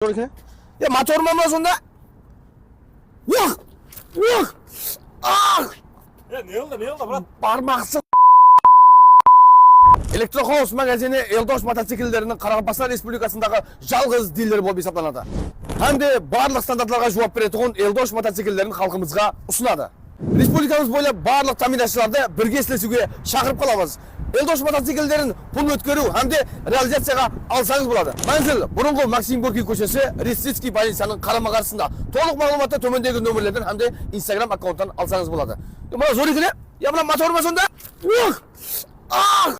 Ya motor mu sonda? Yok! Yok! Ah! Ya ne oldu Murat? Parmaksız. Elektrohouse magazini Eldoş motosikillerinin Qarabağ Respublikasınдағы жалғыз дилер болып есептеледі. Hem de барлық стандарттарға жауап беретін Eldoş motosikillerін халқымызға ұсынады. Республикамыз бойлап барлық тамирашыларды бірге істесуге шақырып қаламыз. Eldoş motosikillerін пұл өткеру hem de реализацияға алсаңыз болады. Manzil бұрынғы Максим Горький көшесі Ресицкий больницаның қарама-қарсысында. Толық мағлұматты төмендегі нөмірлерден hem de Instagram аккаунттан алсаңыз болады. Мына зор екен, я мына мотор ма сонда?